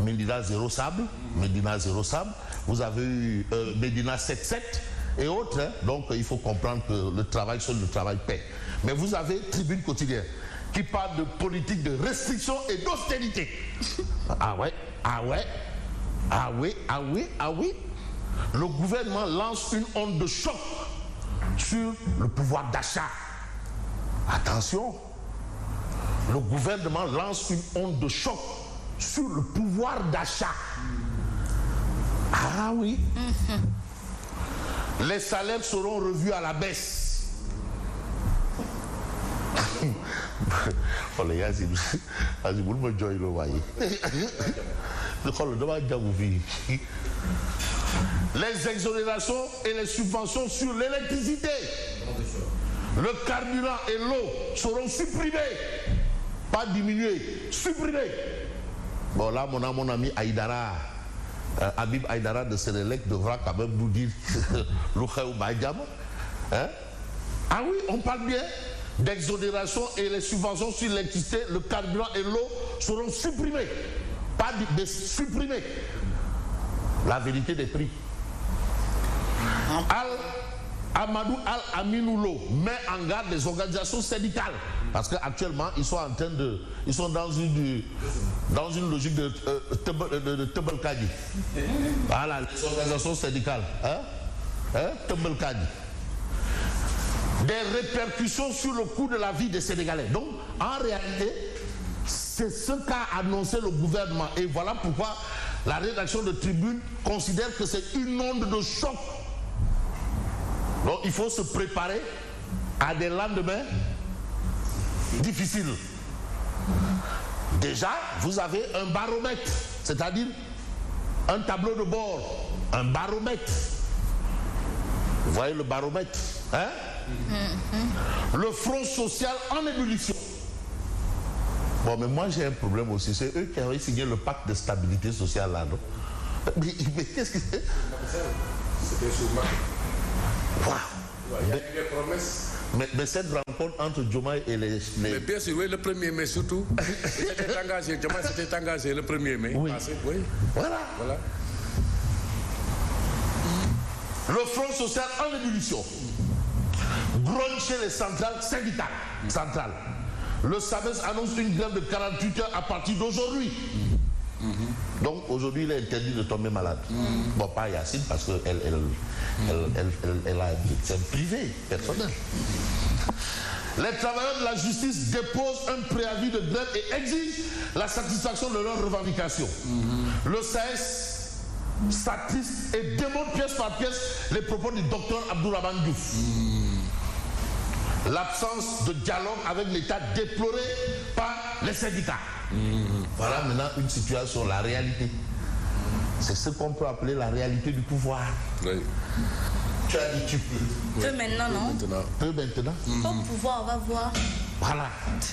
Medina Zéro Sable, vous avez eu Medina 7-7 et autres, hein. Donc il faut comprendre que le travail, seul le travail paie. Mais vous avez Tribune Quotidienne qui parle de politique de restriction et d'austérité. Ah oui. Le gouvernement lance une onde de choc sur le pouvoir d'achat. Attention, le gouvernement lance une onde de choc sur le pouvoir d'achat. Ah oui. Les salaires seront revus à la baisse. Oh les gars, les exonérations et les subventions sur l'électricité, le carburant et l'eau seront supprimés, pas diminués, supprimés. Bon là, mon ami Aïdara, Habib Aïdara de Sénélec devra quand même nous dire hein? Ah oui, on parle bien d'exonération et les subventions sur l'électricité, le carburant et l'eau seront supprimés, pas supprimés. La vérité des prix. Amadou Al-Aminoulo met en garde les organisations syndicales parce qu'actuellement ils sont dans une logique de Tebelkadi. Voilà, les organisations syndicales. Tebelkadi. Des répercussions sur le coût de la vie des Sénégalais. Donc, en réalité, c'est ce qu'a annoncé le gouvernement. Et voilà pourquoi la rédaction de Tribune considère que c'est une onde de choc. Donc, il faut se préparer à des lendemains difficiles. Déjà, vous avez un baromètre, c'est-à-dire un tableau de bord, un baromètre. Vous voyez le baromètre, hein? Le front social en ébullition. Bon, mais moi j'ai un problème aussi. C'est eux qui avaient signé le pacte de stabilité sociale là, non? Mais qu'est-ce que c'est? C'était sur Macky. Waouh! Il y a eu des promesses. Mais cette rencontre entre Diomaye et les... Mais bien sûr, oui, le 1er mai surtout. Diomaye s'était engagé le 1er mai. Oui. Passé, oui. Voilà. Le front social en ébullition. Grogne chez les centrales syndicales. Le SAMES annonce une grève de 48 heures à partir d'aujourd'hui. Donc aujourd'hui, il est interdit de tomber malade. Bon, pas Yacine parce qu'elle a un médecin privé, personnel. Les travailleurs de la justice déposent un préavis de grève et exigent la satisfaction de leurs revendications. Le SAES s'attriste et démonte pièce par pièce les propos du docteur Abdourahmane Diouf. L'absence de dialogue avec l'État déplorée par les syndicats. Voilà maintenant une situation, la réalité. C'est ce qu'on peut appeler la réalité du pouvoir. Oui. Tu as dit tu peux. Peu maintenant, non? Peu maintenant. Au pouvoir, on va voir. Voilà.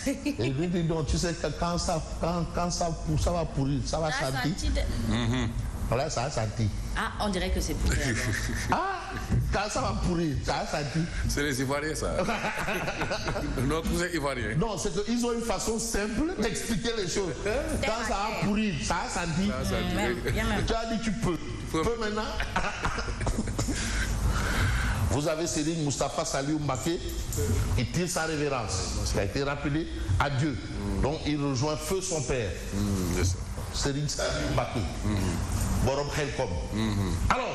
Et lui, donc, tu sais que quand ça va pourrir, ça va sentir. Voilà, ça a senti. Ah, on dirait que c'est pourri. Ah, quand ça va pourrir, ça a senti. C'est les Ivoiriens, ça. Nos cousins Ivoiriens. Non, c'est qu'ils ont une façon simple d'expliquer les choses. Quand ça a pourri, ça a senti. Tu as dit tu peux. Tu peux maintenant. Vous avez Serigne Moustapha Saliou Mbacké qui tire sa révérence, qui a été rappelé à Dieu. Donc il rejoint feu son père. Serigne Saliou Mbacké. Borom Khelkom. Alors,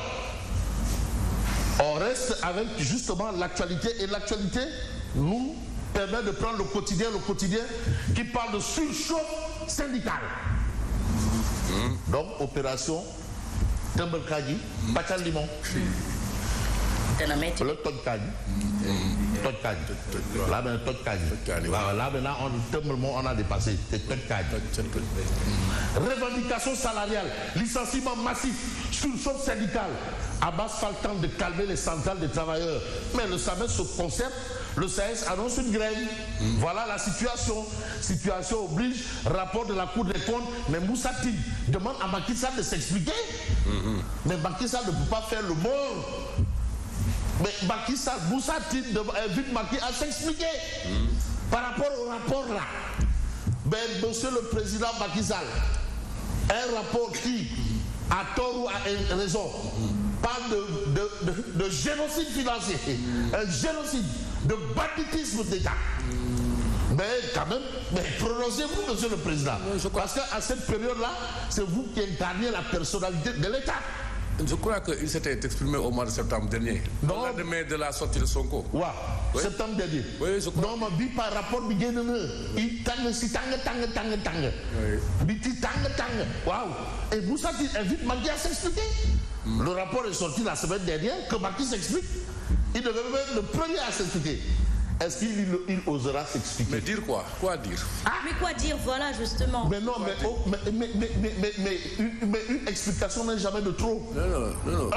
on reste avec justement l'actualité, et l'actualité nous permet de prendre le quotidien qui parle de surchauffe syndicale. Donc, opération Tembelkadi, Bachal Limon. Le Todkadi. Là maintenant, on a dépassé. C'est Todkadi. Revendication salariale, licenciement massif, surchauffe syndicale. Abbas pas le temps de calmer les centrales des travailleurs. Mais le SAMES se concerte, le SAES annonce une grève. Voilà la situation. Situation oblige, rapport de la Cour des comptes. Mais Moussa Tine demande à Macky Sall de s'expliquer. Mais Macky Sall ne peut pas faire le mort. Mais Macky Sall, Moussa Tine invite Macky à s'expliquer par rapport au rapport là. Ben, monsieur le président Macky Sall, un rapport qui, à tort ou à raison, parle de génocide financier, un génocide, de banditisme d'État. Mais quand même, prononcez-vous, monsieur le président. Parce qu'à cette période-là, c'est vous qui incarnez la personnalité de l'État. Je crois qu'il s'était exprimé au mois de septembre dernier. Non. Au lendemain de la sortie de Sonko. Ouais, oui. Septembre dernier. Oui, je crois. Non, mais par rapport, il tang si tang. Oui. Waouh. Et vous savez, il invite Macky à s'expliquer. Le rapport est sorti la semaine dernière, que Macky s'explique. Il devait être le premier à s'expliquer. Est-ce qu'il osera s'expliquer? Mais dire quoi? Quoi dire? Mais quoi dire, voilà, justement. Mais non, mais une explication n'est jamais de trop. Non.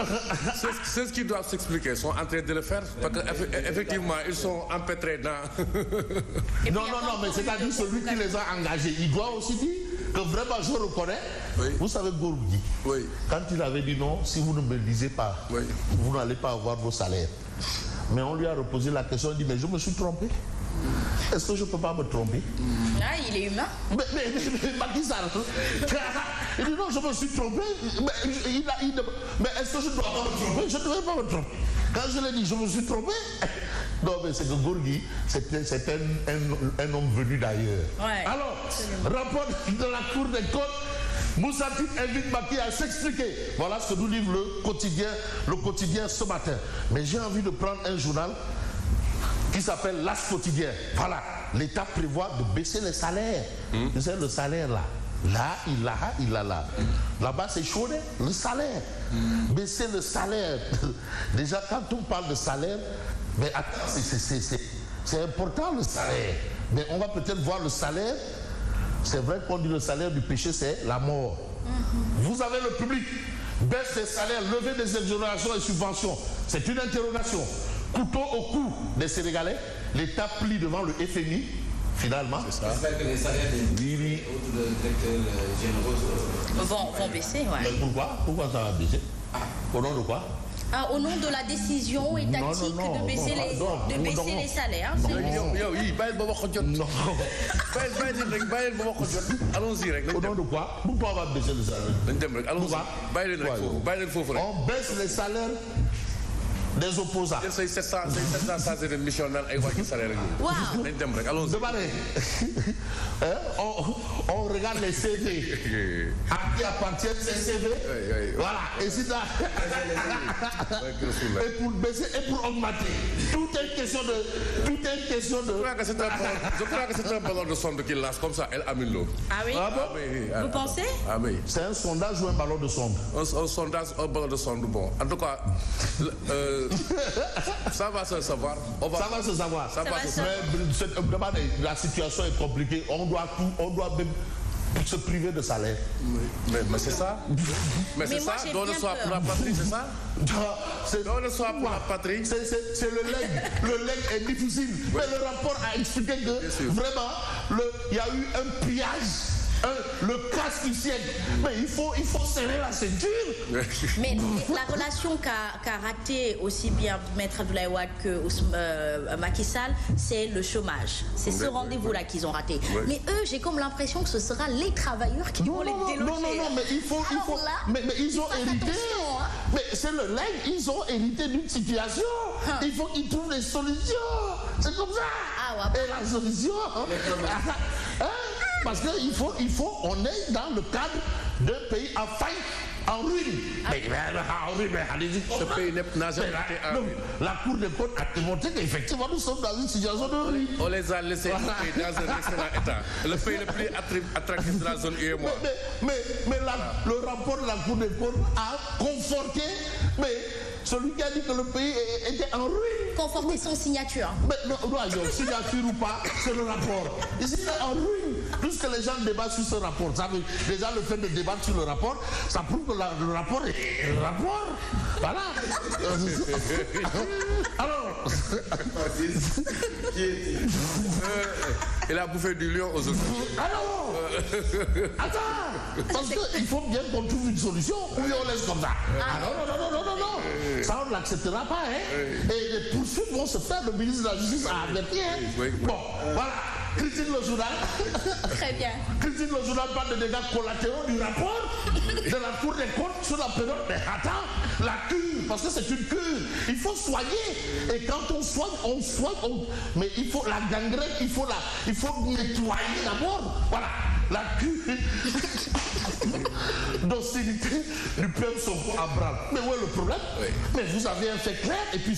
Ceux qui doivent s'expliquer sont en train de le faire. Parce qu'effectivement, ils sont empêtrés dans... Non, mais c'est-à-dire celui qui les a engagés. Il doit aussi dire que vraiment, je reconnais. Oui. Vous savez, Gourgui, oui. Quand il avait dit non, si vous ne me le lisez pas, oui. Vous n'allez pas avoir vos salaires. Mais on lui a reposé la question, il dit, mais je me suis trompé. Est-ce que je ne peux pas me tromper? Ah, il est humain. Mais Macky Sall, il dit non, je me suis trompé. Mais est-ce que je ne dois pas me tromper? Je ne devrais pas me tromper. Quand je l'ai dit, je me suis trompé. Non, mais c'est que Gourgui, c'est un homme venu d'ailleurs. Ouais, alors, absolument. Rapport de la Cour des comptes, Moussa Tite invite Macky à s'expliquer. Voilà ce que nous livre le quotidien ce matin. Mais j'ai envie de prendre un journal qui s'appelle l'As quotidien. Voilà, l'État prévoit de baisser les salaires. Vous savez, le salaire là. Là. Là-bas, c'est chaud, le salaire. Baisser le salaire. Déjà, quand on parle de salaire, mais attends, c'est important le salaire. Mais on va peut-être voir le salaire. C'est vrai qu'on dit le salaire du péché, c'est la mort. Vous avez le public, baisse des salaires, levée des exonérations et subventions. C'est une interrogation. Couteau au cou des Sénégalais, l'État plie devant le FMI, finalement. J'espère que les salaires des autres directeurs généraux vont baisser, ouais. Mais pourquoi ça va baisser? Au nom de quoi? Au nom de la décision étatique de baisser les salaires. Au nom de quoi? Pourquoi on va baisser les salaires? On baisse les salaires des opposants. On regarde les CV. À qui appartiennent ces CV? Voilà. Et c'est là. Et pour baisser et pour augmenter. Tout est une question de. Je crois que c'est un ballon de sonde qu'il lance comme ça, El Amilo. Ah oui? Vous pensez? Ah oui. C'est un sondage ou un ballon de sonde? Un sondage, un ballon de sonde, bon. En tout cas, ça va se savoir. Ça va se savoir. Mais la situation est compliquée. On doit même se priver de salaire. Mais c'est ça. Mais c'est ça. Don le soir pour la patrie, c'est ça. Don le soir pour la patrie. C'est le leg. Le leg est difficile. Mais le rapport a expliqué que vraiment, il y a eu un pillage. Le casse du siècle. Mais il faut serrer la ceinture. Mais la relation qu'a raté aussi bien Maître Abdoulaye Wade que Macky Sall, c'est le chômage. C'est ce rendez-vous-là qu'ils ont raté. Oui. Mais eux, j'ai comme l'impression que ce sera les travailleurs qui vont les déloger. Non, mais il faut. Mais ils ont hérité. Mais c'est le leg, ils ont hérité d'une situation. Il faut qu'ils trouvent des solutions. C'est comme ça. Et la solution. Parce qu'il faut, on est dans le cadre d'un pays en faillite, en ruine. Ce pays n'a jamais été en ruine. La Cour des comptes a démontré qu'effectivement nous sommes dans une situation de ruine. On les a laissés dans un excellent état. Le pays le plus attractif de la zone UEMOA. Mais le rapport de la Cour des comptes a conforté, celui qui a dit que le pays était en ruine. Conforter son signature. Mais non, signature ou pas, c'est le rapport. Ici, c'est en ruine. Puisque les gens débattent sur ce rapport. Ça veut, déjà, le fait de débattre sur le rapport, ça prouve que le rapport est le rapport. Voilà. Alors. Il a bouffé du lion aujourd'hui. Alors. Attends. Parce qu'il faut bien qu'on trouve une solution ou on laisse comme ça. Non. Ça, on ne l'acceptera pas. Et les poursuites vont se faire. Le ministre de la Justice a averti. Bon, voilà. critique le journal. Très bien. Critique le journal, parle de dégâts collatéraux du rapport de la Cour des comptes sur la période. Mais attends, la cure, parce que c'est une cure. Il faut soigner. Et quand on soigne, mais il faut la gangrène, il faut nettoyer d'abord. Voilà, la cure d'hostilité du peuple Sonko à Bral. Mais où est le problème? Oui. Mais vous avez un fait clair, et puis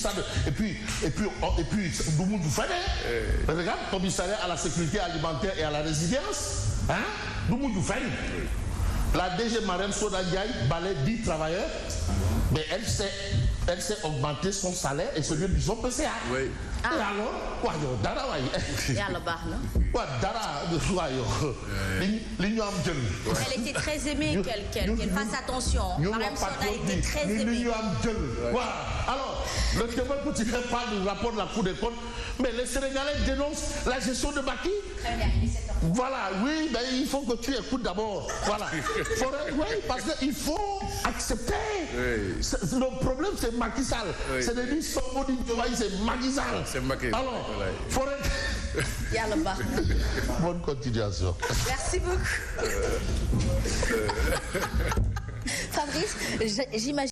Doumoudou Fadé, regarde, commissariat à la sécurité alimentaire et à la résilience, hein? Doumoudou Fadé. La DG Marème Soda Ndiaye balaie 10 travailleurs, mais elle s'est augmenté son salaire et celui de son PCA. Oui. Et alors, quoi, dara waay. Yàlla baax na. Quoi, dara li ñu am jël. Elle était très aimée, qu'elle fasse attention. Marème Soda était très aimée. Li ñu am jël. Voilà. Alors, le témoin quotidien parle du rapport de la Cour des comptes, mais les Sénégalais dénoncent la gestion de Macky. Très bien, il est 7 heures. Voilà, oui, mais il faut que tu écoutes d'abord. Voilà. Oui, parce qu'il faut accepter. Oui. Le problème, c'est Macky Sall. Oui. C'est de dire Sonko Diomaye, c'est Macky Sall. C'est Macky. Alors, Yàlla baax na. Bonne continuation. Merci beaucoup. Fabrice, j'imagine.